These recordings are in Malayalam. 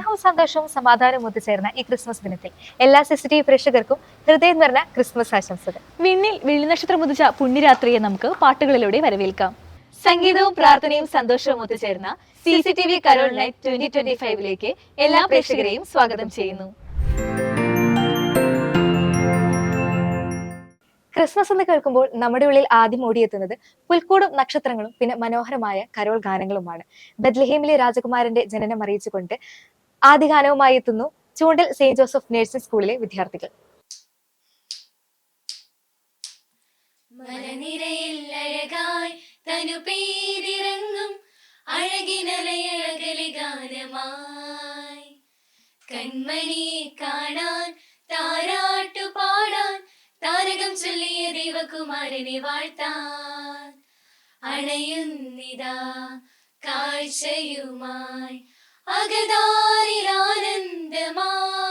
സ്നേഹവും സന്തോഷവും സമാധാനവും ഒത്തുചേർന്ന ഈ ക്രിസ്മസ് ദിനത്തിൽ എല്ലാ CCTV പ്രേക്ഷകർക്കും ഹൃദയം നിറഞ്ഞ ക്രിസ്മസ് ആശംസകൾ. വിണ്ണിൽ വെള്ളിനക്ഷത്രം ഉദിച്ച പുണ്യരാത്രിയെ നമുക്ക് പാട്ടുകളിലൂടെ വരവേൽക്കാം. സംഗീതവും പ്രാർത്ഥനയും സന്തോഷവും ഒത്തുചേർന്ന CCTV കരോൾ നൈറ്റ് 2025ലേക്ക് എല്ലാ പ്രേക്ഷകരെയും സ്വാഗതം ചെയ്യുന്നു. ക്രിസ്മസ് എന്ന് കേൾക്കുമ്പോൾ നമ്മുടെ ഉള്ളിൽ ആദ്യം ഓടിയെത്തുന്നത് പുൽക്കൂടും നക്ഷത്രങ്ങളും പിന്നെ മനോഹരമായ കരോൾ ഗാനങ്ങളുമാണ്. ബെത്ലഹേമിലെ രാജകുമാരന്റെ ജനനം അറിയിച്ചുകൊണ്ട് ആദ്യ ഗാനവുമായി എത്തുന്നു ചൂണ്ടൽ സെയിന്റ് ജോസഫ് നഴ്സിംഗ് സ്കൂളിലെ വിദ്യാർത്ഥികൾ. കൺമണിയെ കാണാൻ താരാട്ടു പാടാൻ താരകം ചൊല്ലിയ ദൈവകുമാരനെ വാഴ്ത്താൻ അണയുന്നിതാ കാഴ്ചയുമായി അകതാരിൽ ആനന്ദമായി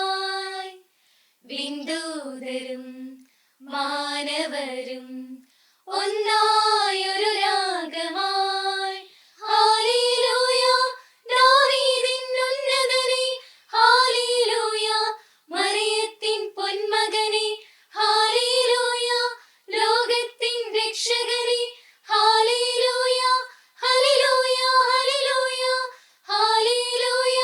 വിന്ദൂതരും മാനവരും ഒന്നായൊരു രാഗമായി ഹല്ലേലൂയ ദാവീദിൻ ഉന്നതനേ ഹല്ലേലൂയ മറിയത്തിൻ പൊന്മകനേ ഹല്ലേലൂയ ലോകത്തിൻ രക്ഷകനേ ഹല്ലേലൂയ ഹല്ലേലൂയ ഹല്ലേലൂയ ഹല്ലേലൂയ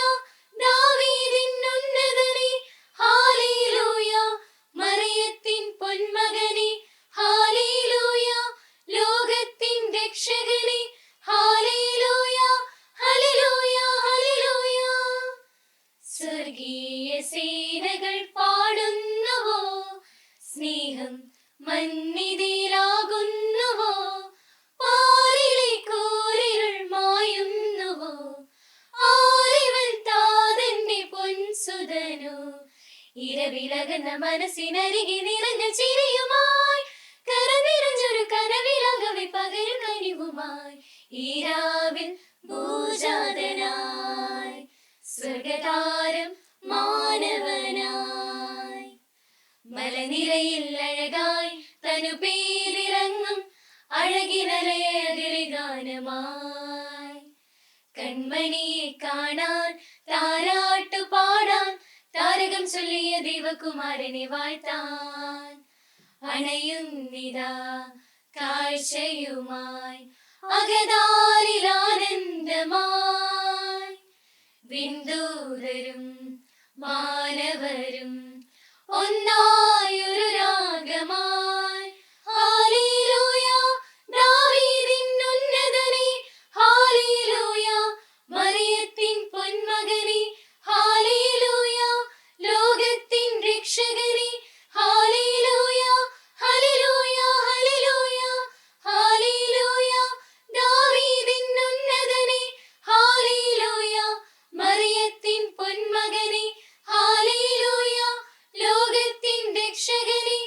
ദാവീദിൻ ഉന്നതനേ ഹല്ലേലൂയ മറിയത്തിൻ പൊന്മകനേ ഹല്ലേലൂയ ലോകത്തിൻ രക്ഷകനേ ഹല്ലേലൂയ ഹല്ലേലൂയ ഹല്ലേലൂയ സ്വർഗീയ സേനകൾ പാടുന്നുവോ സ്നേഹം മന്നിതിലാകുന്നുവോ പാരിലെ കൂരിരുൾ മായുന്നുവോ ആരിവൻ താതന്റെ പൊൻസുതനോ ഇരവിലകുന്ന മനസ്സിനരികെ നിറഞ്ഞ ചിരിയുമായി കരനിറഞ്ഞൊരു കനവിലകവെ പകരും കനിവുമായി ഈരാവിൽ ഭൂജാതനായി സ്വർഗതാരം മാനവനായി മലനിരയിൽ അഴകായി തനു പേരിറങ്ങും അഴകിനലയതിലെ ഗാനമായി കൺമണിയെ കാണാൻ താരാട്ടു പാടാൻ താരകം ചൊല്ലിയ ദൈവകുമാരനെ വാഴ്ത്താൻ അണയുന്നിതാ കാഴ്ചയുമായി അകതാരിൽ ആനന്ദമായി വിന്ദൂതരും മാനവരും ഒന്നായൊരു രാഗമായി ഹല്ലേലൂയ ദാവീദിൻ ഉന്നതനേ ഹല്ലേലൂയ മറിയത്തിൻ പൊന്മകനേ ഹല്ലേലൂയ ലോകത്തിൻ രക്ഷകനേ ഹല്ലേലൂയ ഹല്ലേലൂയ ഹല്ലേലൂയ ഹല്ലേലൂയ ദാവീദിൻ ഉന്നതനേ ഹല്ലേലൂയ മറിയത്തിൻ പൊന്മകനേ ഹല്ലേലൂയ ലോകത്തിൻ രക്ഷകനേ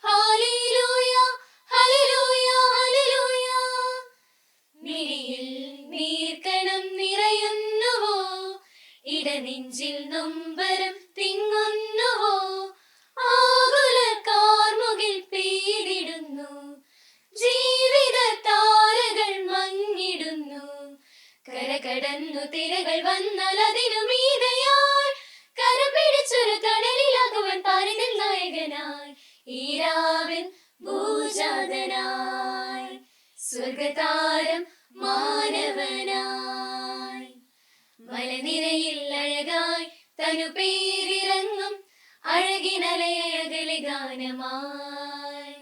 ഹല്ലേലൂയ ഹല്ലേലൂയ ഹല്ലേലൂയ മിഴിയിൽ നീർക്കണം നിറയുന്നുവോ ഇടനെഞ്ചിൽ നൊമ്പരം തിങ്ങുന്നുവോ ആകുല കാർമുകിൽ പെയ്തിടുന്നു ജീവിത താരകൾ മങ്ങിടുന്നു കരകടന്നു തിരകൾ വന്നാൽ അതിനു മീതയായി കരം പിടിച്ചൊരു തണലിലാകുവൻ പാരിതിൽ നായകനായി ഈരാവിൽ ഭൂജാതനായി സ്വർഗതാരം മാനവനായി മലനിരയിൽ അഴകായി തനു പേരിറങ്ങും അഴകിനലയകലെ ഗാനമായി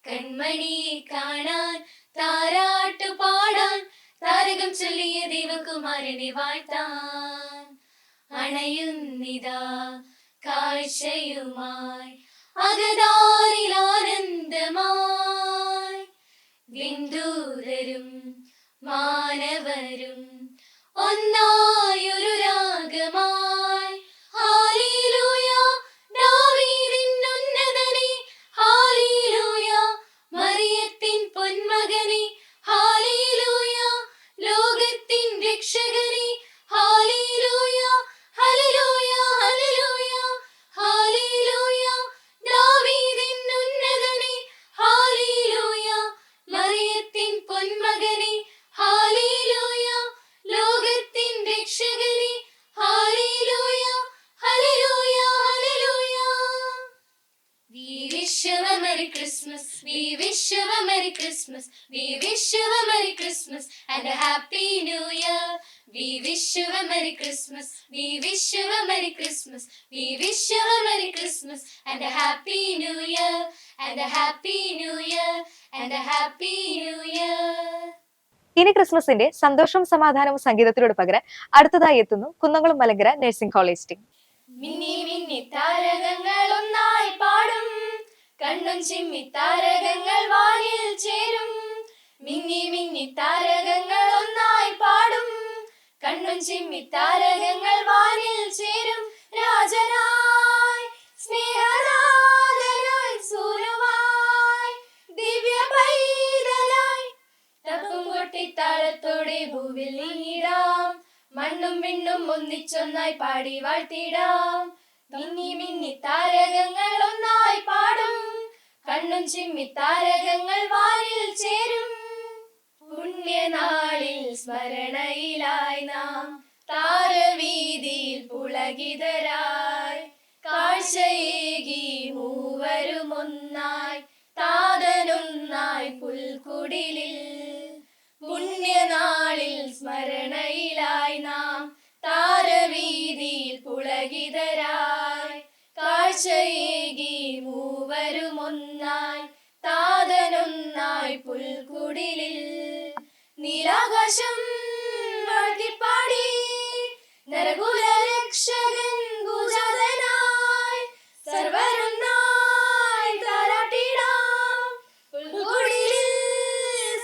കൺമണിയെ കാണാൻ താരാട്ടു പാടാൻ താരകം ചൊല്ലിയ ദൈവകുമാരനെ വാഴ്ത്താൻ അണയുന്നിതാ കാഴ്ചയുമായി അകതാരിൽ ആനന്ദമായി വിന്ദൂതരും മാനവരും ഒന്നായൊരു രാഗമായി ഹല്ലേലൂയ ദാവീദിൻ ഉന്നതനേ ഹല്ലേലൂയ മറിയത്തിൻ പൊന്മകനേ ഹല്ലേലൂയ ലോകത്തിൻ രക്ഷകനേ ഹല്ലേലൂയ ഹല്ലേലൂയ ഹല്ലേലൂയ ഹല്ലേലൂയ ദാവീദിൻ ഉന്നതനേ ഹല്ലേലൂയ മറിയത്തിൻ പൊന്മകനേ ഹല്ലേലൂയ ലോകത്തിൻ രക്ഷകനേ We wish you a Merry Christmas. We wish you a Merry Christmas and a Happy New Year. We wish you a Merry Christmas. We wish you a Merry Christmas. We wish you a Merry Christmas and a Happy New Year. And a Happy New Year. And a Happy New Year. ഇനി ക്രിസ്മസിന്റെ സന്തോഷവും സമാധാനവും സംഗീതത്തിലൂടെ പകരാൻ അടുത്തതായി എത്തുന്നു Kunnamkulam Malankara nursing college team. മിന്നി മിന്നി താരകങ്ങൾ ഒന്നായി പാടും, കണ്ണും ചിമ്മി താരകങ്ങൾ വാനിൽ ചേരും. മിന്നി മിന്നി താരകങ്ങൾ ഒന്നായി പാടും, കണ്ണും ചിമ്മി താരകങ്ങൾ വാനിൽ ചേരും. രാജനായി സ്നേഹനാഥനായി സൂര്യമായി ദിവ്യ പൈതലായി തപ്പും കൊട്ടിത്താളത്തോടെ ഭൂവിൽ നീങ്ങിടാം. മണ്ണും വിണ്ണും ഒന്നിച്ചൊന്നായി പാടി വാഴ്ത്തിടാം. മിന്നി മിന്നി താരകങ്ങൾ ഒന്നായി പാടും, കണ്ണും ചിമ്മി താരകങ്ങൾ വാനിൽ ചേരും. പുണ്യനാളിൽ സ്മരണയിലായി നാം താരവീതിയിൽ പുളകിതരായി കാഴ്ചയേകി മൂവരുമൊന്നായി താതനൊന്നായി പുൽക്കുടിലിൽ. പുണ്യനാളിൽ സ്മരണയിലായി നാം താരവീതിയിൽ പുളകിതരായി കാഴ്ചയേകി മൂവരുമൊന്നായി താതനൊന്നായി പുൽക്കുടിലിൽ. നീലാകാശം വാഴ്ത്തിപ്പാടി നരകുല രക്ഷകൻ ഭുജാതനായി സർവരൊന്നായി താരാട്ടിടാം. പുൽക്കുടിലിൽ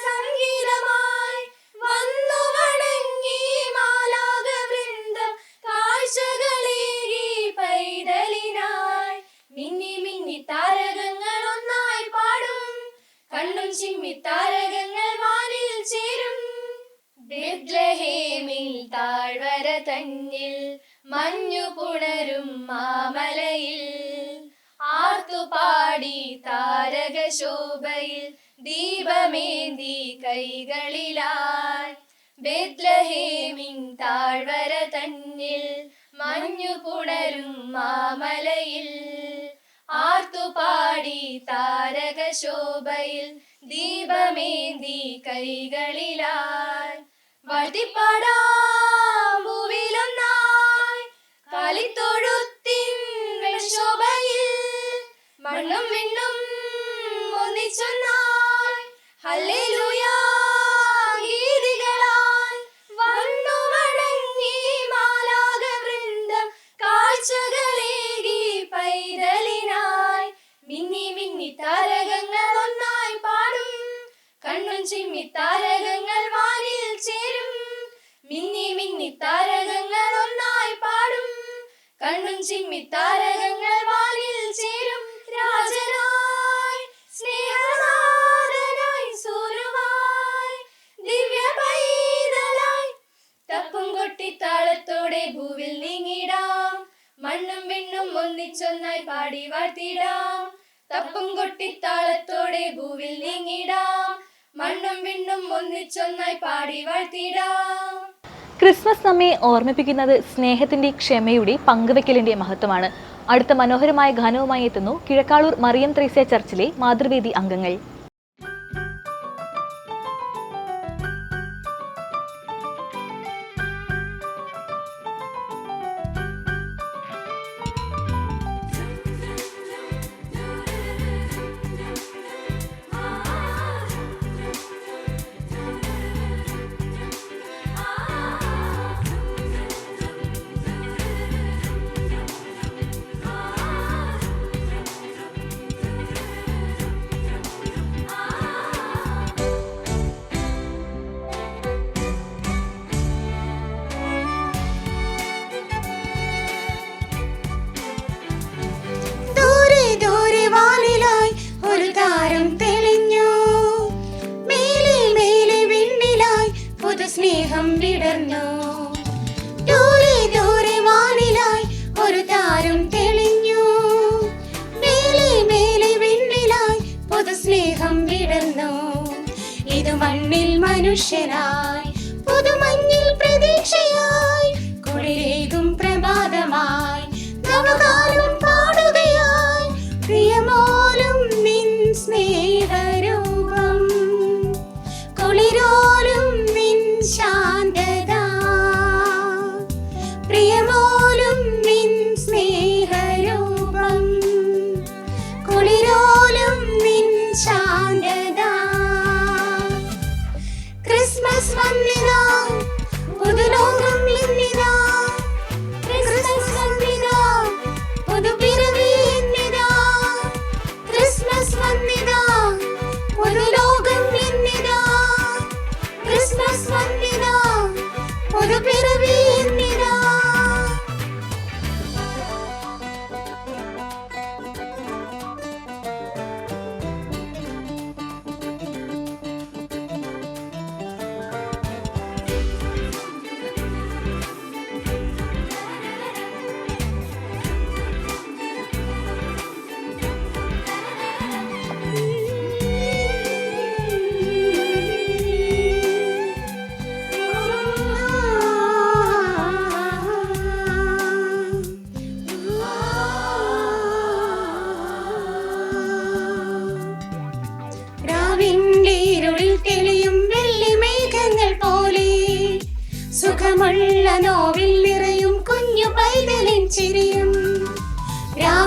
സംഗീതമായി വന്നു വണങ്ങി മാലാഖവൃന്ദം കാഴ്ചകളേകി പൈതലിനായി. മിന്നി മിന്നി താരകങ്ങൾ ഒന്നായി പാടും, കണ്ണും ചിമ്മി താരകങ്ങൾ വാനിൽ ചേരും. ബെത്ലഹേമിൽ താഴ്വര തന്നിൽ മഞ്ഞു പുണരും മാമലയിൽ ആർത്തുപാടി താരകശോഭയിൽ ദീപമേന്തി കൈകളിലായി. ബെത്ലഹേമിൻ താഴ്വര തന്നിൽ മഞ്ഞു പുണരും മാമലയിൽ ആർത്തുപാടി താരകശോഭയിൽ ദീപമേന്തി കൈകളിലായി. വാഴ്ത്തിപ്പാടാം ഭൂവിലൊന്നായി കാലിത്തൊഴുത്തിൻ വെൺശോഭയിൽ മണ്ണും വിണ്ണും ഒന്നിച്ചൊന്നായി ഹല്ലേലൂയ ഗീതികളായി വന്നു വണങ്ങി മാലാഖവൃന്ദം കാഴ്ചകളേകി പൈതലിനായി. മിന്നി മിന്നി താരകങ്ങൾ ഒന്നായി പാടും, കണ്ണും ചിമ്മി താരകങ്ങൾ വാനിൽ ചേരും. മിന്നി മിന്നി താരകങ്ങൾ ഒന്നായി പാടും, കണ്ണും ചിമ്മി താരകങ്ങൾ വാനിൽ ചേരും. രാജനായി സ്നേഹനാഥനായി സൂര്യമായി ദിവ്യ പൈതലായി തപ്പും കൊട്ടിത്താളത്തോടെ ഭൂവിൽ നീങ്ങിടാം. മണ്ണും വിണ്ണും ഒന്നിച്ചൊന്നായി പാടി വാഴ്ത്തിടാം. തപ്പും കൊട്ടിത്താളത്തോടെ ഭൂവിൽ നീങ്ങിടാം. മണ്ണും വിണ്ണും ഒന്നിച്ചൊന്നായി പാടി വാഴ്ത്തിടാം. ക്രിസ്മസ് നമ്മെ ഓർമ്മിപ്പിക്കുന്നത് സ്നേഹത്തിന്റെ, ക്ഷമയുടെ, പങ്കുവെക്കലിന്റെ മഹത്വമാണ്. അടുത്ത മനോഹരമായ ഗാനവുമായി എത്തുന്നു കിഴക്കാളൂർ മറിയം ത്രേസ്യ ചർച്ചിലെ മാതൃവേദി അംഗങ്ങൾ. സ്നേഹം വിടർന്നു. ദൂരെ ദൂരെ വാനിലായി ഒരു താരം തെളിഞ്ഞു. മേലെ മേലെ വിണ്ണിലായി പൊതു സ്നേഹം വിടർന്നു. ഇത് മണ്ണിൽ മനുഷ്യനായി പുതുമഞ്ഞിൽ പ്രതീക്ഷയായി കുളിരേകും പ്രഭാതമായി നവകാലം പാടുകയായി പ്രിയമോലും നിൻ സ്നേഹ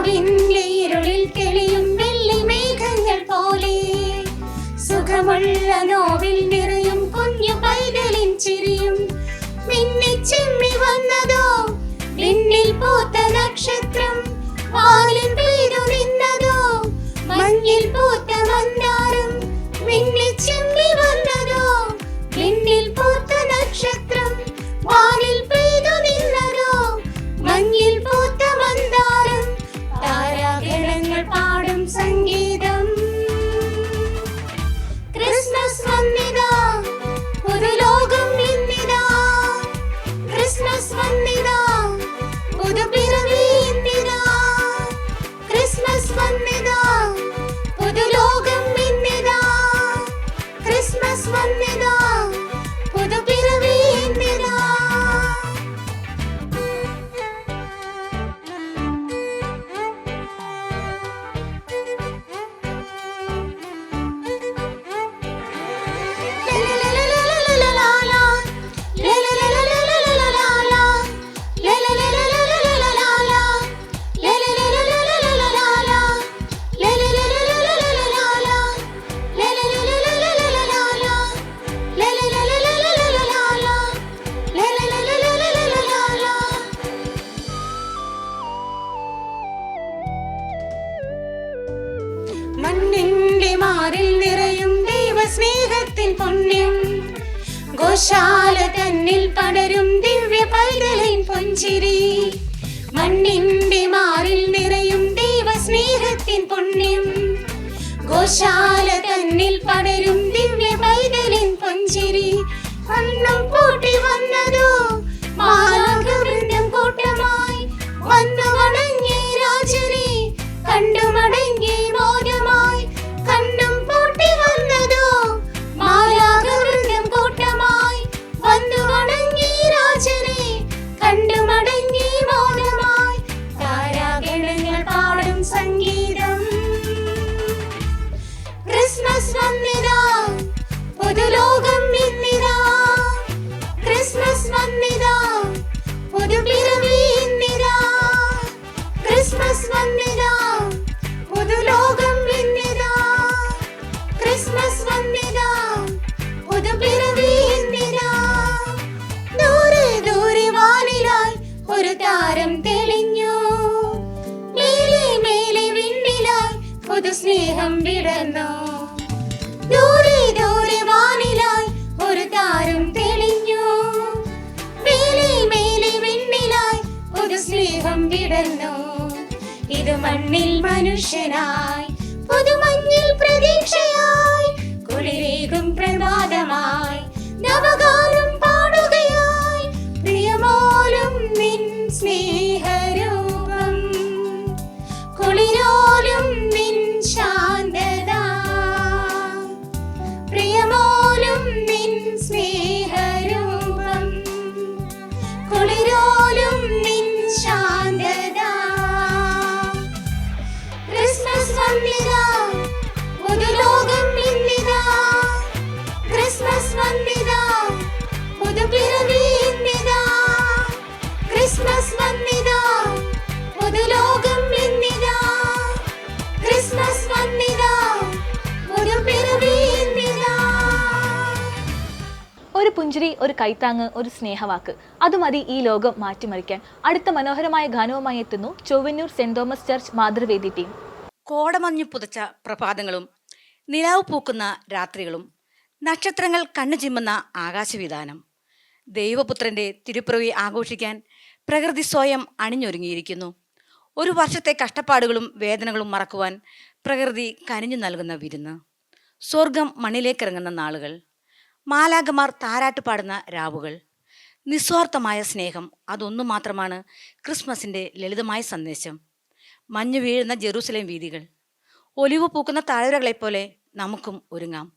രാവിന്റെ ഇരുളിൽ തെളിയും വെള്ളിമേഘങ്ങൾ പോലെ സുഖമുള്ള നോവിൽ നിറയും കുഞ്ഞു പൈതലിൻ ചിരിയും മിന്നിച്ചിമ്മി വന്നതോ വിണ്ണിൽ പൂത്ത നക്ഷത്രം വാനിൽ പെയ്തു നിന്നതോ മഞ്ഞിൽ പൂത്ത മന്ദാരം മിന്നിച്ചിമ്മി വന്നതോ വിണ്ണിൽ പൂത്ത നക്ഷത്രം വാനിൽ പെയ്തു നിന്നതോ മഞ്ഞിൽ പൂത്ത മന്ദാരം താരാഗണങ്ങൾ പാടും സംഗീതം ക്രിസ്മസ് വന്നിതാ പുതുലോകം ഇന്നിതാ ക്രിസ്മസ് വന്നിതാ പുതുപിറവി ഇന്നിതാ ക്രിസ്മസ് വന്നിതാ പുതുലോകം ഇന്നിതാ ക്രിസ്മസ് വന്നിതാ പുതുപിറവി ഇന്നിതാ. മണ്ണിന്റെ മാറിൽ നിറയും ദൈവസ്നേഹത്തിൻ പുണ്യം ഗോശാല തന്നിൽ പടരും ദിവ്യ പൈതലിൻ പുഞ്ചിരി മണ്ണിന്റെ മാറിൽ നിറയും ദൈവസ്നേഹത്തിൻ പുണ്യം ഗോശാല തന്നിൽ പടരും ദിവ്യ പൈതലിൻ പുഞ്ചിരി അന്നും പൂട്ടി വന്നതോ മാലാഖവൃന്ദം കൂട്ടമായി വന്നു വണങ്ങി രാജനെ കണ്ടു മടങ്ങി മോദമായി കണ്ണും പൂട്ടി വന്നതോ മാലാഖവൃന്ദം കൂട്ടമായി വന്നു വണങ്ങി രാജനെ കണ്ടു മടങ്ങി മോദമായി താരാഗണങ്ങൾ പാടും സംഗീതം ക്രിസ്മസ് വന്നിതാ പുതുലോകം ഇന്നിതാ ക്രിസ്മസ് വന്നിതാ പുതുപിറവി ഇന്നിതാ ക്രിസ്മസ് വന്നിതാ പുതുലോകം ഇന്നിതാ ക്രിസ്മസ് വന്നിതാ പുതുപിറവി ഇന്നിതാ. ദൂരെ ദൂരെ വാനിലായി ഒരു താരം തെളിഞ്ഞു മേലെ മേലെ വിണ്ണിലായി പുതു സ്നേഹം വിടർന്നു ദൂരെ ദൂരെ വാനിലായി ഒരു താരം തെളിഞ്ഞു മേലെ മേലെ വിണ്ണിലായി പുതു സ്നേഹം വിടർന്നു ഇത് മണ്ണിൽ മനുഷ്യനായി പുതുമഞ്ഞിൽ പ്രതീക്ഷയായി കുളിരേകും പ്രഭാതമായി നവഗാനം പാടുകയായി പ്രിയമോലും നിൻ സ്നേഹരൂപം കുളിരോലും നിൻ ശാന്തത പ്രിയമോലും നിൻ സ്നേഹരൂപം കുളിരോലും നിൻ ശാന്തത ക്രിസ്മസ് വന്നിതാ പുതുലോകം ഇന്നിതാ ക്രിസ്മസ് വന്നിതാ പുതുപിറവി ഇന്നിതാ ക്രിസ്മസ് വന്നിതാ പുതുലോകം ഇന്നിതാ ക്രിസ്മസ് വന്നിതാ പുതുപിറവി ഇന്നിതാ. ഒരു പുഞ്ചിരി, ഒരു കൈത്താങ്ങ്, ഒരു സ്നേഹവാക്ക്, അതുമതി ഈ ലോകം മാറ്റിമറിക്കാൻ. അടുത്ത മനോഹരമായ ഗാനവുമായി എത്തുന്നു Chowwannur saint Thomas church Mathruvedi team. കോടമഞ്ഞു പുതച്ച പ്രഭാതങ്ങളും നിലാവ് പൂക്കുന്ന രാത്രികളും നക്ഷത്രങ്ങൾ കണ്ണു ചിമ്മുന്ന ആകാശവിധാനം ദൈവപുത്രന്റെ തിരുപ്പിറവി ആഘോഷിക്കാൻ പ്രകൃതി സ്വയം അണിഞ്ഞൊരുങ്ങിയിരിക്കുന്നു. ഒരു വർഷത്തെ കഷ്ടപ്പാടുകളും വേദനകളും മറക്കുവാൻ പ്രകൃതി കനിഞ്ഞു നൽകുന്ന വിരുന്ന്. സ്വർഗം മണ്ണിലേക്കിറങ്ങുന്ന നാളുകൾ, മാലാഖമാർ താരാട്ട് പാടുന്ന രാവുകൾ, നിസ്വാർത്ഥമായ സ്നേഹം, അതൊന്നു മാത്രമാണ് ക്രിസ്മസിൻ്റെ ലളിതമായ സന്ദേശം. മഞ്ഞു വീഴുന്ന ജെറൂസലേം വീഥികൾ, ഒലിവ് പൂക്കുന്ന താഴ്വരകളെപ്പോലെ നമുക്കും ഒരുങ്ങാം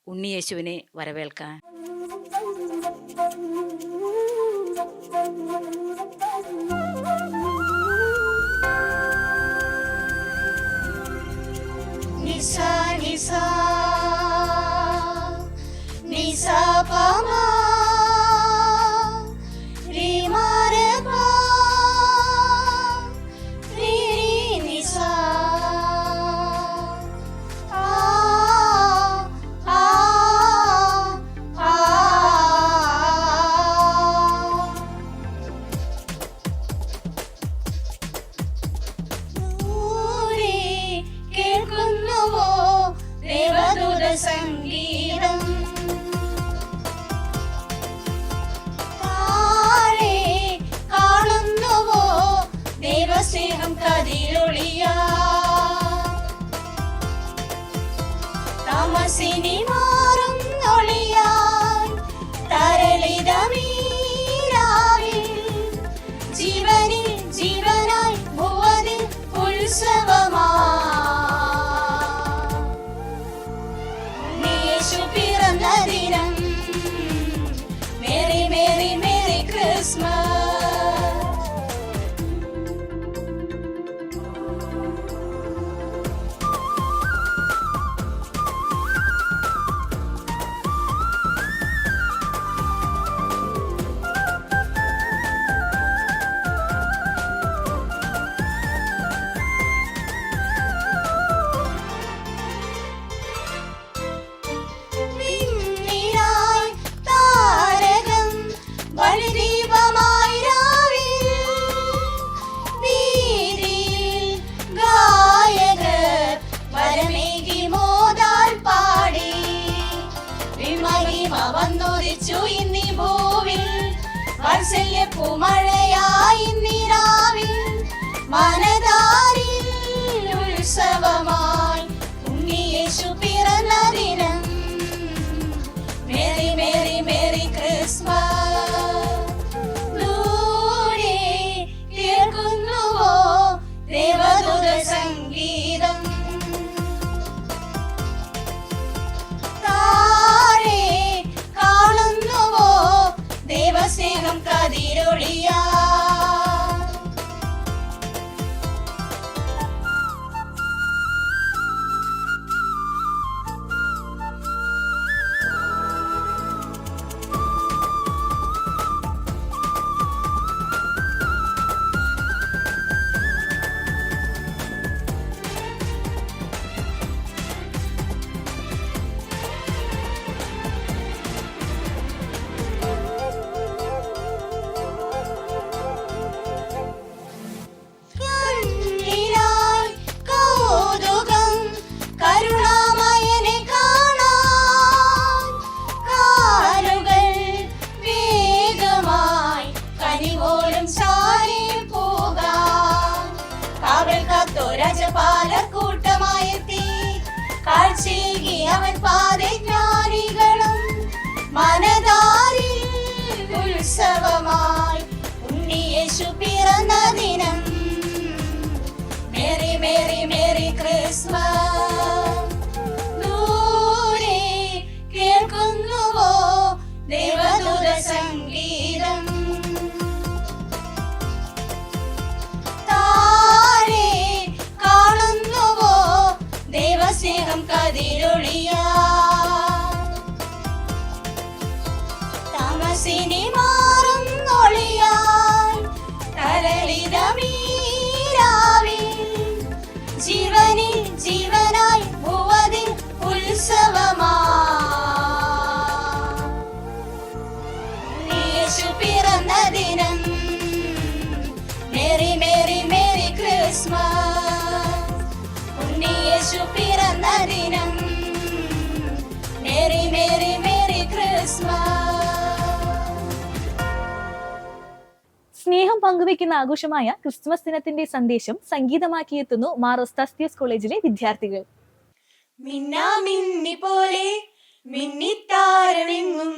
ഉണ്ണിയേശുവിനെ വരവേൽക്കാൻ. Nisa, Nisa, Nisa, Pama, Re, Ma, Re, Pa, Re, Re, Ni, കതിരൊളിയാ തമസിനി മാറും ഒളിയായി തരളിതമീരാവിൽ ജീവനിൽ ജീവനായി ഭുവനിൽ ഉത്സവമാ യേശു പിറന്ന ദിനം മേരി മേരി മേരി ക്രിസ്മസ് വിണ്ണിനായി താരകം ബലിദീപമായി രാവിൽ വീതിയിൽ ഗായകർ വരമേകി മോദാൽ പാടി വിമഹിമ വന്നുദിച്ചു ഇന്നീ ഭൂവിൽ വാത്സല്യ പൂമഴയായി ഇന്നിരാവിൽ മനതാരിൽ ഉത്സവമായി ഉണ്ണിയേശു പിറന്ന ദിനം മേരി മേരി മേരി ക്രിസ്മസ് ദൂരെ കേൾക്കുന്നുവോ ദേവദൂത സംഗീതം താഴെ കാണുന്നുവോ ദേവസ്നേഹം കതിരൊളിയാ കണ്ണിനായി കൗതുകം കരുണാമയനെ കാണാൻ കാലുകൾ വേഗമായി കനിവോടും ചാരി പോകാൻ കാവൽ കാത്തോ രാജപാലക്കൂട്ടമായെത്തി കാഴ്ചയേകി അവൻ പാദജ്ഞാനികളും മനതാരിൽ ഉത്സവമായി ഉണ്ണിയേശു പിറന്ന ദിനം മേരി മേരി മേരി ക്രിസ്മസ് ദൂരെ കേൾക്കുന്നുവോ ദേവദൂത സംഗീതം താഴെ കാണുന്നുവോ ദേവസ്നേഹം കതിരൊളിയാ തമസിനി മാറും ഒളിയായി തരളിതമീരാവിൽ ജീവനിൽ ജീവനായി ഭുവനിൽ ഉത്സവമാ യേശു പിറന്ന ദിനം മേരി മേരി മേരി ക്രിസ്മസ് ഉണ്ണിയേശു പിറന്ന ദിനം മേരി മേരി മേരി ക്രിസ്മസ് സ്നേഹം പങ്കുവയ്ക്കുന്ന ആഘോഷമായ ക്രിസ്മസ് ദിനത്തിന്റെ സന്ദേശം സംഗീതമാക്കിയെത്തുന്നു മാർ ഒസ്താസ്തിയോസ് കോളേജിലെ വിദ്യാർത്ഥികൾ. മിന്നാമിന്നി പോലെ മിന്നിത്താരമെങ്ങും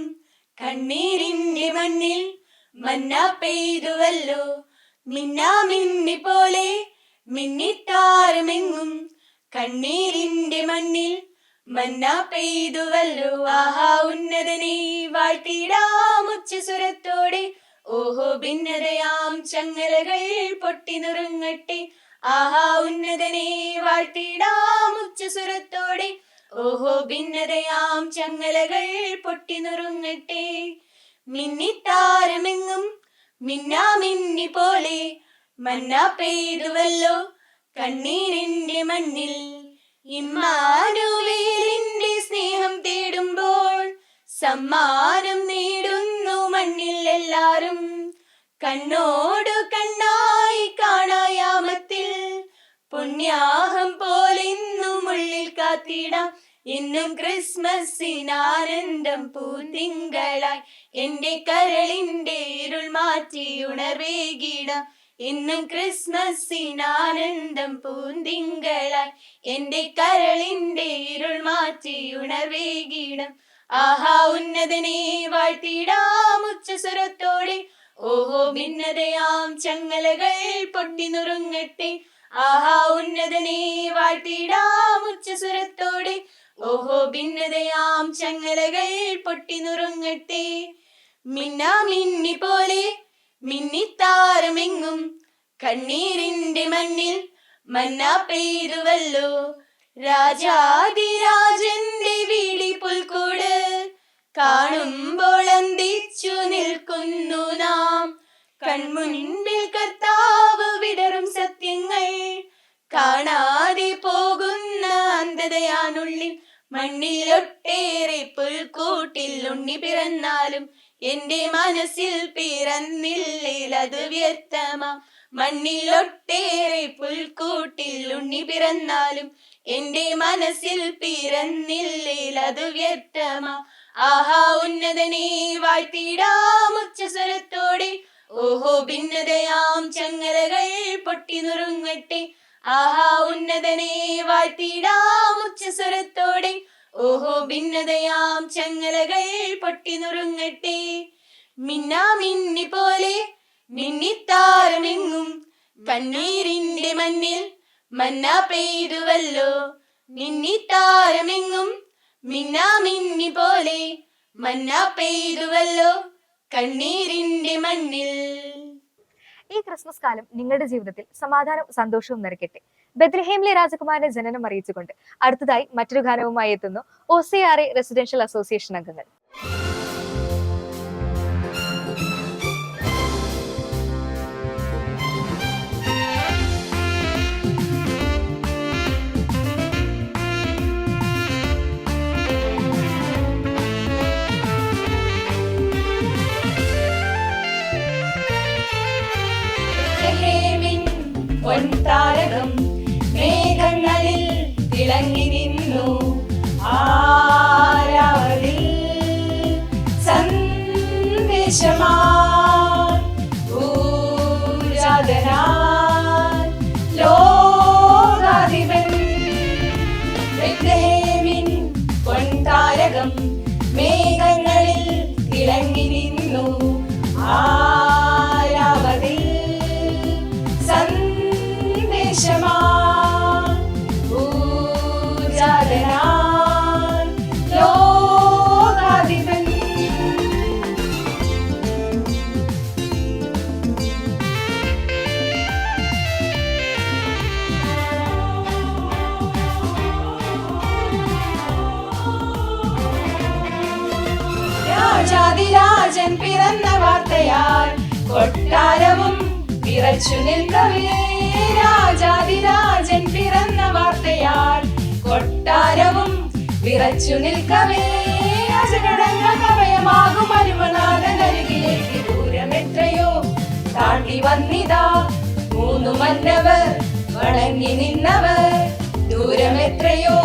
കണ്ണീരിന്റെ മണ്ണിൽ മന്ന പെയ്തുവല്ലോ മിന്നാമിന്നി പോലെ മിന്നിത്താരമെങ്ങും കണ്ണീരിന്റെ മണ്ണിൽ മന്ന പെയ്തുവല്ലോ ആഹാ ഉന്നതനെ വാഴ്ത്തിടാം ഉച്ചസ്വരത്തോടെ ഓഹോ ഭിന്നതയാം ചങ്ങലകൾ പൊട്ടി നുറുങ്ങട്ടെ ആഹാ ഉന്നതനെ വാഴ്ത്തിടാം ഉച്ചസ്വരത്തോടെ ഓഹോ ഭിന്നതയാം ചങ്ങലകൾ പൊട്ടി നുറുങ്ങട്ടെ മിന്നിത്താരമെങ്ങും മിന്നാമിന്നി പോലെ മന്ന പെയ്തുവല്ലോ കണ്ണീരിന്റെ മണ്ണിൽ ഇമ്മാനുവേലിന്റെ സ്നേഹം തേടുമ്പോൾ സമ്മാനം നേടുന്നു മണ്ണിൽ എല്ലാരും കണ്ണോടു കണ്ണായി കാണായാമത്തിൽ പുണ്യാഹം പോലിന്നും ഉള്ളിൽ കാത്തിടാം ഇന്നും ക്രിസ്മസിനാനന്ദം പൂത്തിങ്കളായി എന്റെ കരളിന്റെ ഇരുൾ മാറ്റി ഉണർവേകിടാം ഇന്നും ക്രിസ്മസിനാനന്ദം പൂന്തിങ്കളായി എന്റെ കരളിന്റെ ഇരുൾ മാറ്റി ഉണർവേകിടം. ആഹാ ഉന്നതനെ വാഴ്ത്തിടാം ഉച്ചസ്വരത്തോടെ. ഓഹോ ഭിന്നതയാം ചങ്ങലകൾ പൊട്ടി നുറുങ്ങട്ടെ. ആഹാ ഉന്നതനെ വാഴ്ത്തിടാം ഉച്ചസ്വരത്തോടെ. ഓഹോ ഭിന്നതയാം ചങ്ങലകൾ പൊട്ടി നുറുങ്ങട്ടെ. മിന്നാ മിന്നി പോലെ മിന്നിത്താരമെങ്ങും കണ്ണീരിന്റെ മണ്ണിൽ മന്ന പെയ്തുവല്ലോ. രാജാതിരാജന്റെ വീടി പുൽക്കൂട് കാണുമ്പോൾ അന്തിച്ചു നിൽക്കുന്നു നാം. കൺമുൻപിൽ കർത്താവ് വിടറും സത്യങ്ങൾ കാണാതെ പോകുന്ന അന്ധതയാനുള്ളിൽ. മണ്ണിലൊട്ടേറെ പുൽക്കൂട്ടിൽ ഉണ്ണി പിറന്നാലും എന്റെ മനസ്സിൽ പിറന്നില്ലേൽ അത് വ്യർത്ഥമാ. മണ്ണിലൊട്ടേറെ പുൽക്കൂട്ടിൽ ഉണ്ണി പിറന്നാലും എന്റെ മനസ്സിൽ പിറന്നില്ലേൽ അത് വ്യർത്ഥമാ. ആഹാ ഉന്നതനെ വാഴ്ത്തിടാം ഉച്ചസ്വരത്തോടെ. ഓഹോ ഭിന്നതയാം ചങ്ങലകൾ പൊട്ടി നുറുങ്ങട്ടെ. ആഹാ ഉന്നതനെ വാഴ്ത്തിടാം ഉച്ചസ്വരത്തോടെ. ഓഹോ ഭിന്നതയാം ചങ്ങലകൾ പൊട്ടി നുറുങ്ങട്ടെ. മിന്നാ മിന്നി പോലെ മിന്നിത്താരമെങ്ങും കണ്ണീരിന്റെ മണ്ണിൽ മന്ന പെയ്തുവല്ലോ. മിന്നിത്താരമെങ്ങും മിന്നാ മിന്നി പോലെ മന്ന പെയ്തുവല്ലോ കണ്ണീരിന്റെ മണ്ണിൽ. ഈ ക്രിസ്മസ് കാലം നിങ്ങളുടെ ജീവിതത്തിൽ സമാധാനവും സന്തോഷവും നിറയ്ക്കട്ടെ. ബെത്ലഹേമിലെ രാജകുമാരന്റെ ജനനം അറിയിച്ചുകൊണ്ട് അടുത്തതായി മറ്റൊരു ഗാനവുമായി എത്തുന്നു OCRA റെസിഡൻഷ്യൽ അസോസിയേഷൻ അംഗങ്ങൾ. പൊൻതാരകം മേഘങ്ങളിൽ തിളങ്ങി നിന്നു. ആരാവതിൽ സന്ദേശമായി പൂജാതനായി ലോകാധിപൻ. ബെത്ലഹേമിൻ പൊൻതാരകം മേഘങ്ങളിൽ തിളങ്ങി നിന്നു. ആരാവതിൽ ലോകാധിപൻ. രാജാതിരാജൻ പിറന്ന വാർത്തയാൽ കൊട്ടാരവും വിറച്ചു നിൽക്കവേ. രാജാതിരാജൻ പിറന്ന വാർത്തയാൽ കൊട്ടാരവും വിറച്ചു നിൽക്കവേ. അജഗണങ്ങൾക്കഭയമാകും അരുമനാഥനരികിലേക്ക് ദൂരമെത്രയോ താണ്ടി വന്നിതാ മൂന്നു മന്നവർ വണങ്ങി നിന്നവർ. ദൂരമെത്രയോ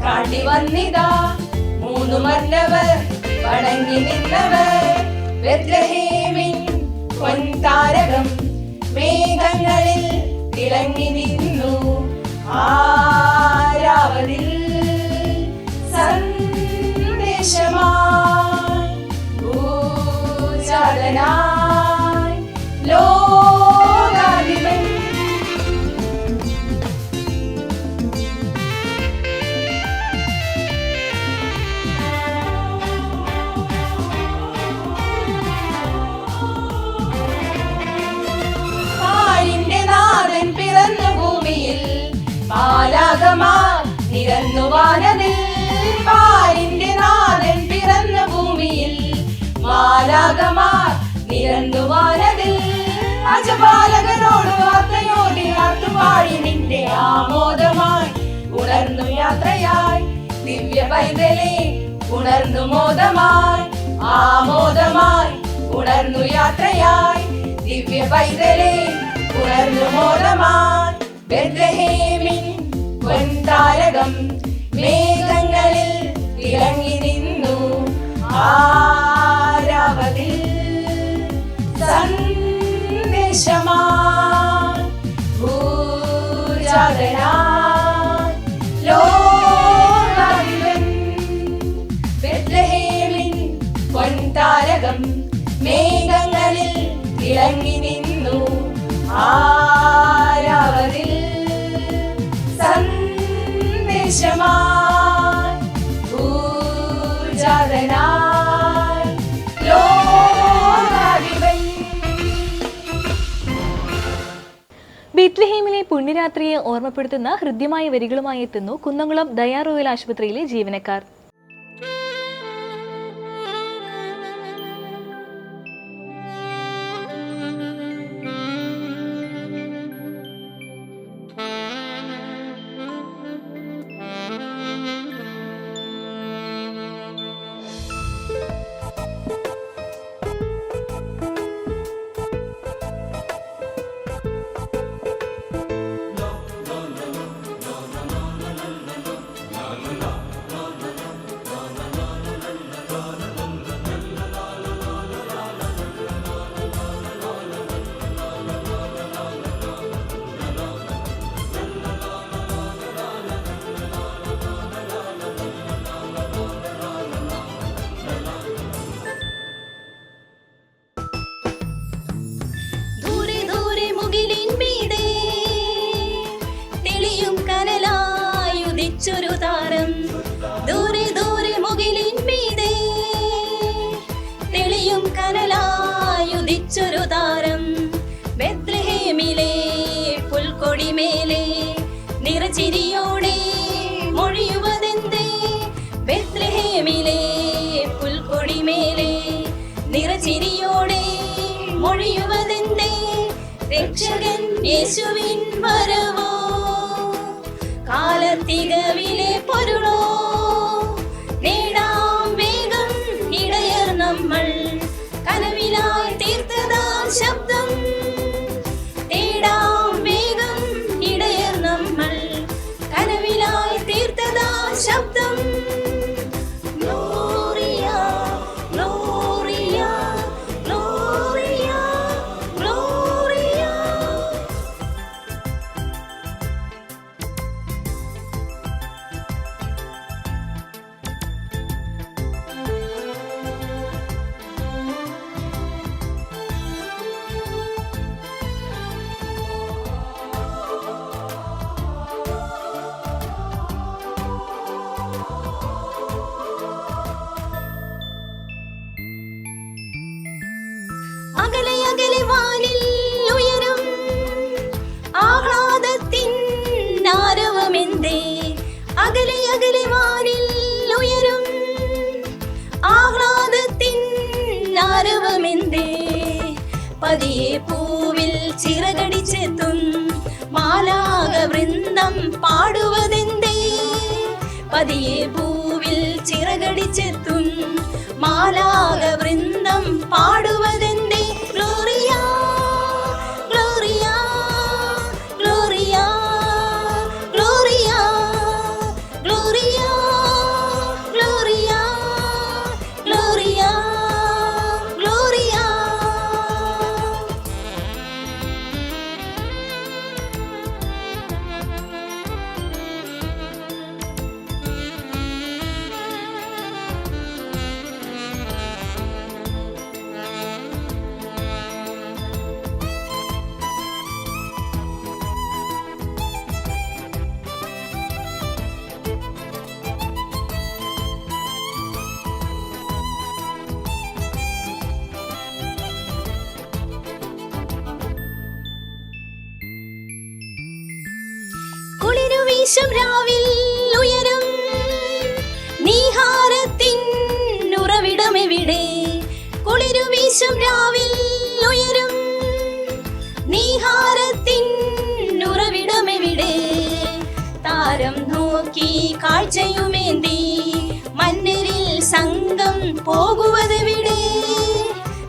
താണ്ടി വന്നിതാ മൂന്നു മന്നവർ വണങ്ങി നിന്നവർ. ബെത്ലഹേമിൻ പൊൻതാരകം മേഘങ്ങളിൽ തിളങ്ങി നിന്നു. ആരാവതിൽ സന്ദേശമായി പൂജാതനായി ലോകാധിപൻ. മാലാഖമാർ നിരന്നു വാനതിൽ. പാരിന്റെ നാഥൻ പിറന്ന ഭൂമിയിൽ മാലാഖമാർ നിരന്നു വാനതിൽ. അജപാലകരോട് വാർത്തയോടെ ആർത്തുപാടി നിന്റെ ആമോദമായി ഉണർന്നു യാത്രയായി. ദിവ്യ പൈതലേ ഉണർന്നു മോദമായി ആമോദമായി ഉണർന്നു യാത്രയായി. ദിവ്യ പൈതലേ ഉണർന്നു മോദമായി. ബെത്ലഹേമിൻ പൊൻതാരകം മേഘങ്ങളിൽ തിളങ്ങി നിന്നു. ആരാവതിൽ സന്ദേശമായി ബെത്ലഹേമിലെ പുണ്യരാത്രിയെ ഓർമ്മപ്പെടുത്തുന്ന ഹൃദ്യമായ വരികളുമായി എത്തുന്നു കുന്നംകുളം ദയാ റോയൽ ആശുപത്രിയിലെ ജീവനക്കാർ. ഉദിച്ചൊരു താരം ദൂരെ ദൂരെ മുകിലിൻ മീതെ തെളിയും കനലായുദിച്ചൊരു താരം ബെത്ലഹേമിലെ പുൽക്കൊടിമേലെ നിറചിരിയോടെ മൊഴിയുവതെന്തേ ബെത്ലഹേമിലെ പുൽക്കൊടിമേലെ നിറചിരിയോടെ മൊഴിയുവതെന്തേ രക്ഷകൻ യേശുവിൻ വരവോ കാലത്തികവിലെ പൊരുളോ നേടാം വേഗം ഇടയർ നമ്മൾ കനവിലായി തീർത്തതാ ശബ്ദം തേടാം വേഗം ഇടയർ നമ്മൾ കനവിലായി തീർത്തതാ ശബ്ദം ഗ്ലോറിയ ഗ്ലോറിയ ഗ്ലോറിയ ഗ്ലോറിയ. അകലെ അകലെ വാനിൽ ഉയരും ആഹ്ലാദത്തിൻ ആരവമെന്തേ അകലെ അകലെ വാനിൽ ഉയരും ആഹ്ലാദത്തിൻ ആരവമെന്തേ പതിയെ പൂവിൽ ചിറകടിച്ചെത്തും മാലാക വൃന്ദം പാടുവതെന്തേ പതിയെ പൂവിൽ ചിറകടിച്ചെത്തും മാലാക വൃന്ദം പാടുവതെന്തേ ഗ്ലോറിയ ഗ്ലോറിയ ഗ്ലോറിയ ഗ്ലോറിയ ഗ്ലോറിയ ഗ്ലോറിയ ഗ്ലോറിയ ഗ്ലോറിയ. കുളിരു വീശും രാവിൽ ഉയരും നീഹാരത്തിൻ ഉറവിടമെവിടെ കുളിരു വീശും രാവിൽ ഉയരും നീഹാരത്തിൻ ഉറവിടമെവിടെ താരം നോക്കി കാഴ്ചയുമേന്തി മന്നരിൽ സംഘം പോകുവതെവിടെ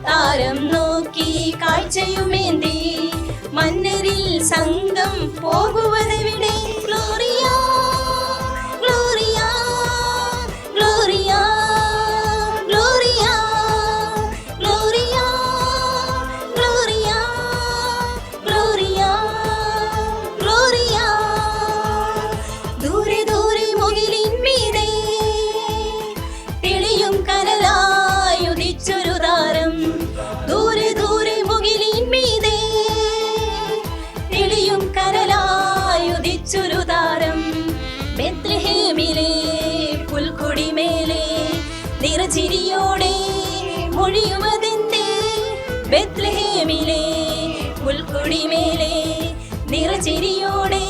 താരം നോക്കി കാഴ്ചയുമേന്തി മന്നരിൽ സംഘം പോകുവതെവിടെ ഗ്ലോറിയ ഗ്ലോറിയ ഗ്ലോറിയ ഗ്ലോറിയ ഗ്ലോറിയ ഗ്ലോറിയ ഗ്ലോറിയ ഗ്ലോറിയ. ദൂരെ ദൂരെ മുകിലിൻ മീതെ തെളിയും കനലായുദിച്ചൊരു താരം ദൂരെ ദൂരെ മുകിലിൻ മീതെ തെളിയും കനലായുദിച്ചൊരു താരം ബെത്ലഹേമിലെ പുൽക്കൊടിമേലെ നിറചിരിയോടെ മൊഴിയുവതെന്തേ ബെത്ലഹേമിലെ പുൽക്കൊടിമേലെ ചിരിയോടെ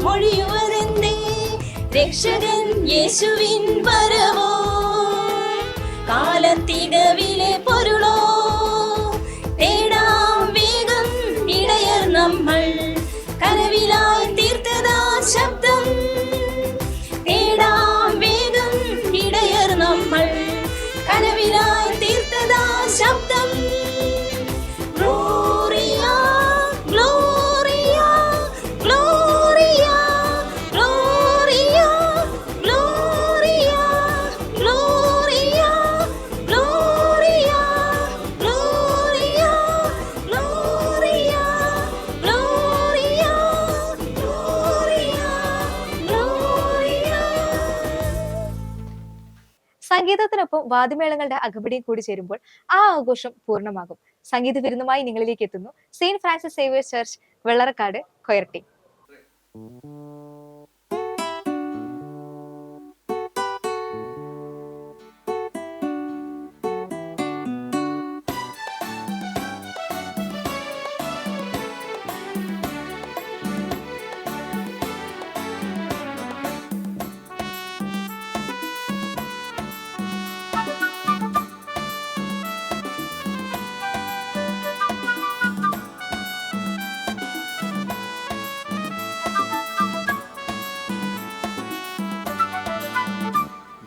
മൊഴിയുവതെന്തേ രക്ഷകൻ യേശുവിൻ വരവോ കാലത്തികവിലെ പൊരുളോ തേടാം വേഗം ഇടയർ നമ്മൾ കനവിലായി തീർത്തതാ ശബ്ദം തേടാം വേഗം ഇടയർ നമ്മൾ കനവിലായി തീർത്തതാ ശബ്ദം Gloria, Gloria, Gloria, Gloria, Gloria, Gloria, Gloria, Gloria, Gloria, Gloria, Gloria. സംഗീതത്തിനൊപ്പം വാദ്യമേളങ്ങളുടെ അകമ്പടിയും കൂടി ചേരുമ്പോൾ ആ ആഘോഷം പൂർണ്ണമാകും. സംഗീത വിരുന്നുമായി നിങ്ങളിലേക്ക് എത്തുന്നു Saint Francis Xavier's church Vellarakkad choir team.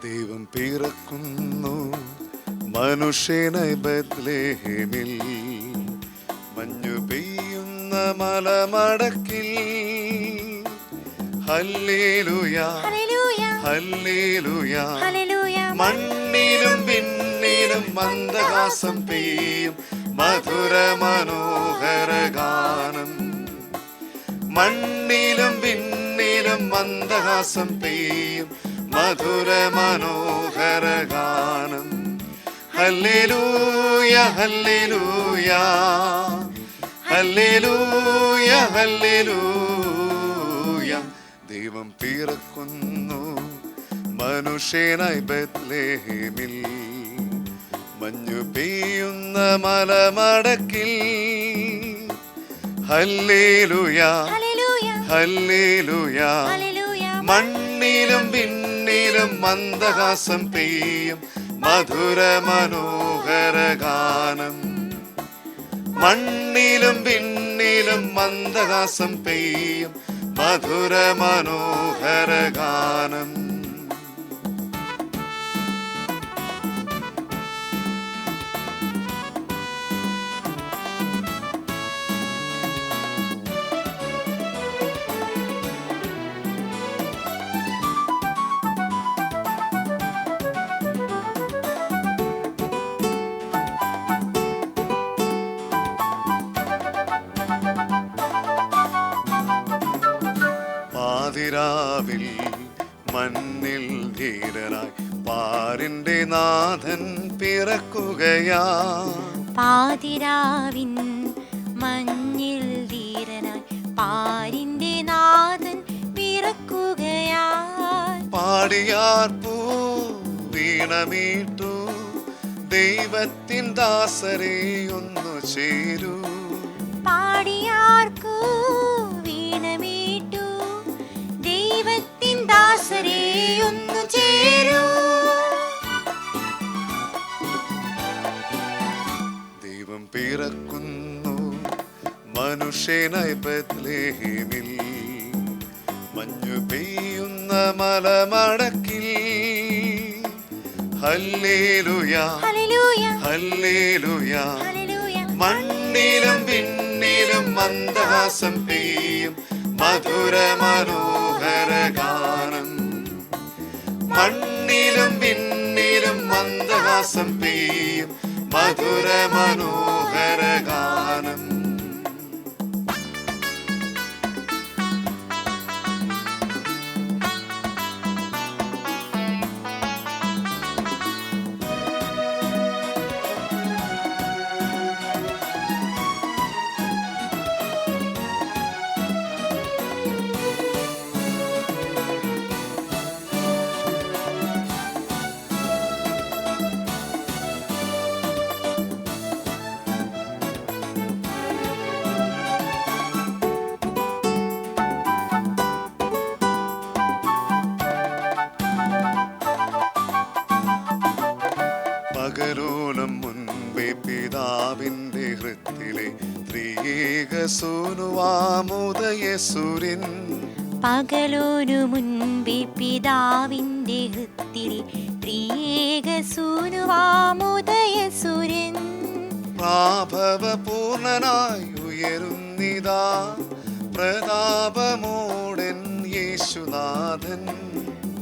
ദൈവം പിറക്കുന്നു മനുഷ്യനായി ബത്ലഹേമിൽ മഞ്ഞു പെയ്യുന്ന മലമടക്കിൽ ഹല്ലേലൂയാ ഹല്ലേലൂയാ മണ്ണിലും പിന്നിലും മന്ദഹാസം പെയ്യും മധുര മനോഹര ഗാനം മണ്ണിലും പിന്നിലും മന്ദഹാസം പെയ്യും മധുര മനോഹര ഗാനം ഹല്ലേലൂയ ഹല്ലേലൂയ ഹല്ലേലൂയ ഹല്ലേലൂയ ദൈവം പിറക്കുന്നു മനുഷ്യനായി ബത്ലഹേമിൽ മഞ്ഞു പെയ്യുന്ന മലമടക്കിൽ ഹല്ലേലൂയ ഹല്ലേലൂയ മണ്ണിലും പിന്നിലും മന്ദഹാസം പെയ്യും മധുര മനോഹര ഗാനം മണ്ണിലും പിന്നിലും മന്ദഹാസം പെയ്യും മധുര മനോഹര ഗാനം പാതിരാവിൽ മണ്ണിൽ ധീരനായി പാരിന്റെ നാഥൻ പിറക്കുകയാ പാതിരാവിൻ മഞ്ഞിൽ ധീരനായി പാരിന്റെ നാഥൻ പിറക്കുകയായി പാടിയാർപ്പൂ വീണമീട്ടു ദൈവത്തിൻ ദാസരെ ഒന്നു ചേരൂ പാടിയാർക്കു വീണമീട്ടു ദൈവത്തിൻ ദാസരെ ഒന്നു ചേരൂ ദൈവം പിറക്കുന്നു മനുഷ്യനായി ബത്ലഹേമിൽ മഞ്ഞു പെയ്യുന്ന മലമടക്കിൽ ഹല്ലേലൂയാ ഹല്ലേലൂയാ മണ്ണിലും പിന്നിലും മന്ദഹാസം പെയ്യും മധുര മനോഹര ഗാനം മണ്ണിലും പിന്നിലും മന്ദഹാസം പെയ്യും മധുര മനോഹര ഗാനം വാമുദയ സൂര്യൻ പകലോനു മുൻപേ പിതാവിന്റെ ഹൃത്തിൽ ത്രിയേക സൂനുവാമുദയ സൂര്യൻ പ്രാഭവ പൂർണ്ണനായി ഉയരുന്നിതാ പ്രതാപമോടൻ യേശുനാഥൻ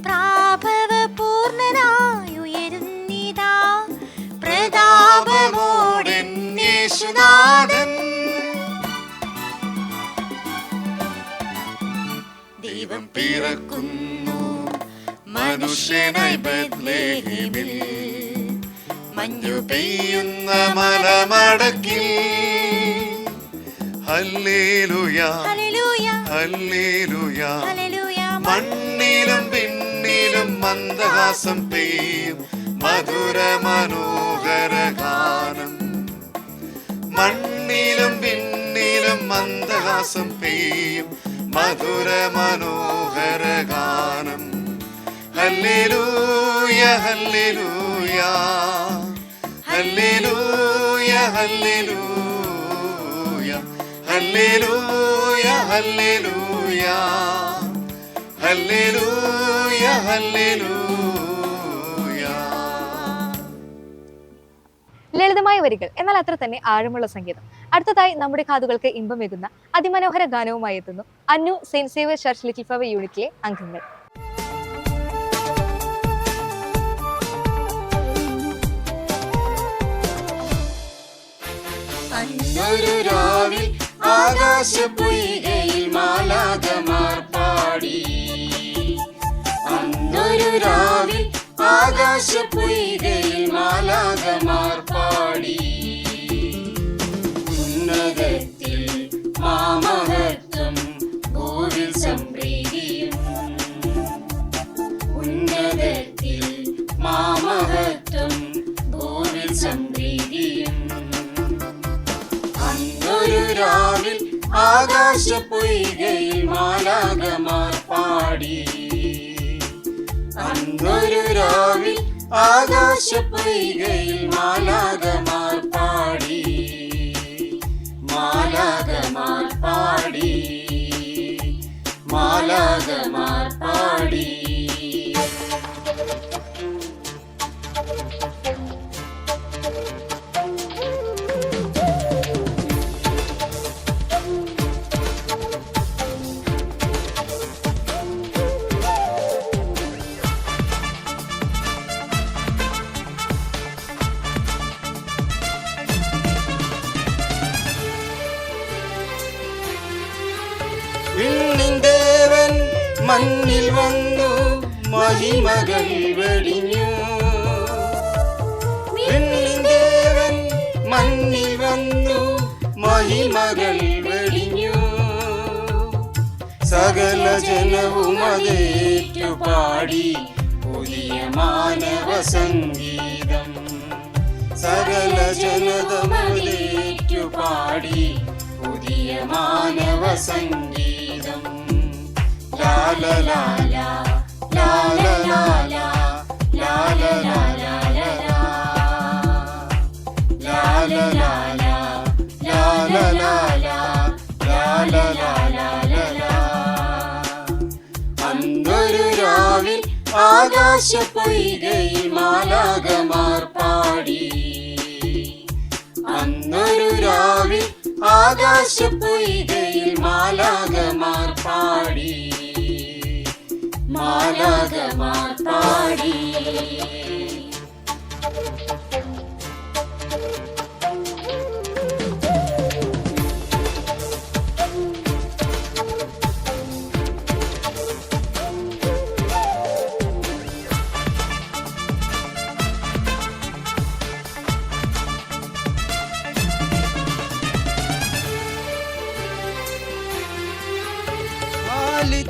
പ്രാഭവ പൂർണ്ണനായി ഉയരുന്നിതാ പ്രതാപമോടൻ യേശുനാഥൻ ദൈവം പിറക്കുന്നു മനുഷ്യനായി ബത്ലഹേമിൽ മഞ്ഞു പെയ്യുന്ന മലമടക്കിൽ ഹല്ലേലൂയ ഹല്ലേലൂയ ഹല്ലേലൂയ ഹല്ലേലൂയ മണ്ണിലും പിന്നിലും മന്ദഹാസം പെയ്യും മധുര മനോഹര ഗാനം മണ്ണിലും പിന്നിലും മന്ദഹാസം പെയ്യും മധുര മനോഹര ഗാനം ഹല്ലേലൂയ ഹല്ലേലൂയ ഹല്ലേലൂയ ഹല്ലേലൂയ ഹല്ലേലൂയ ഹല്ലേലൂയ ഹല്ലേലൂയ ഹല്ലേലൂയ. ലളിതമായ വരികൾ, എന്നാൽ അത്ര തന്നെ ആഴമുള്ള സംഗീതം. അടുത്തതായി നമ്മുടെ കാതുകൾക്ക് ഇമ്പമേകുന്ന അതിമനോഹര ഗാനവുമായി എത്തുന്നു അന്നു saint Xavier church little flower യൂണിറ്റിലെ അംഗങ്ങൾ. അന്നൊരു രാവിൽ ആകാശപ്പൊയ്കയിൽ മാലാഖമാർ പാടി അന്നൊരു രാവിൽ ആകാശപ്പൊയ്കയിൽ മാലാഖമാർ പാടി ഉന്നതത്തിൽ മാമഹത്വം ഭൂവിൽ സംപ്രീതിയും ഉന്നതത്തിൽ മാമഹത്വം ഭൂവിൽ സംപ്രീതിയും അന്നൊരു രാവിൽ ആകാശപ്പൊയ്കയിൽ മാലാഖമാർ പാടി അന്നൊരു രാവിൽ ആകാശപ്പൊയ്കയിൽ മാലാഖമാർ പാടി മാലാഖമാർ പാടി മാലാഖമാർ പാടി. വിണ്ണിൻദേവൻ മണ്ണിൽ വന്നു മഹിമകൾ വെടിഞ്ഞു വിണ്ണിൻദേവൻ മണ്ണിൽ വന്നു മഹിമകൾ വെടിഞ്ഞു സകല ജനവും അതേറ്റു പാടി പുതിയ മാനവ സംഗീതം സകല ജനതം അതേറ്റു പാടി പുതിയ മാനവ സംഗീതം ലാല ലാല ലാല ലാല ലാല ലാല ലാല ലാല ലാല ലാല ലാല ലാല. അന്നൊരു രാവിൽ ആകാശപ്പൊയ്കയിൽ മാലാഖമാർ പാടി അന്നൊരു രാവിൽ ആകാശപ്പൊയ്കയിൽ മാലാഖമാർ പാടി മാലാഖമാർ പാടി.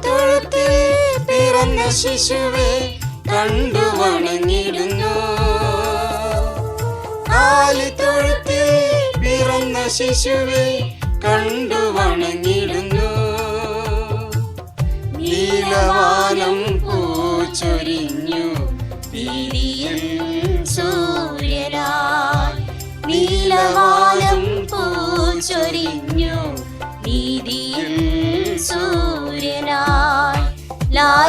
തൊഴുത്തിൽ പിറന്ന ശിശുവെ കണ്ടു വണങ്ങിടുന്നു തൊഴുത്തിൽ പിറന്ന ശിശുവെ കണ്ടു വണങ്ങിടുന്നു നീലവാനം പൂച്ചൊരിഞ്ഞു പീലിയിൽ സൂര്യനായി നീലവാനം പൂച്ചൊരിഞ്ഞു വീതിയിൽ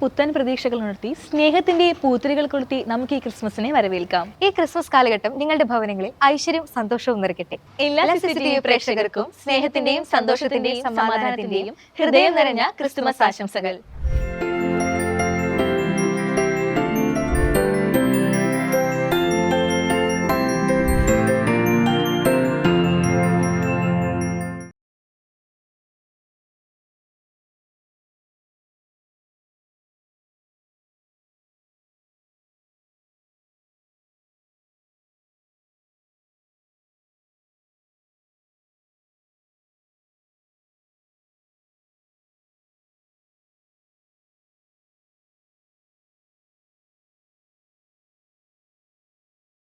പുത്തൻ പ്രതീക്ഷകൾ ഉണർത്തി സ്നേഹത്തിന്റെ പൂത്തിരികൾ കൊളുത്തി നമുക്ക് ഈ ക്രിസ്മസിനെ വരവേൽക്കാം. ഈ ക്രിസ്മസ് കാലഘട്ടം നിങ്ങളുടെ ഭവനങ്ങളിൽ ഐശ്വര്യവും സന്തോഷവും നിറയ്ക്കട്ടെ. എല്ലാ CCTV പ്രേക്ഷകർക്കും സ്നേഹത്തിന്റെയും സന്തോഷത്തിന്റെയും സമാധാനത്തിന്റെയും ഹൃദയം നിറഞ്ഞ ക്രിസ്തുമസ് ആശംസകൾ.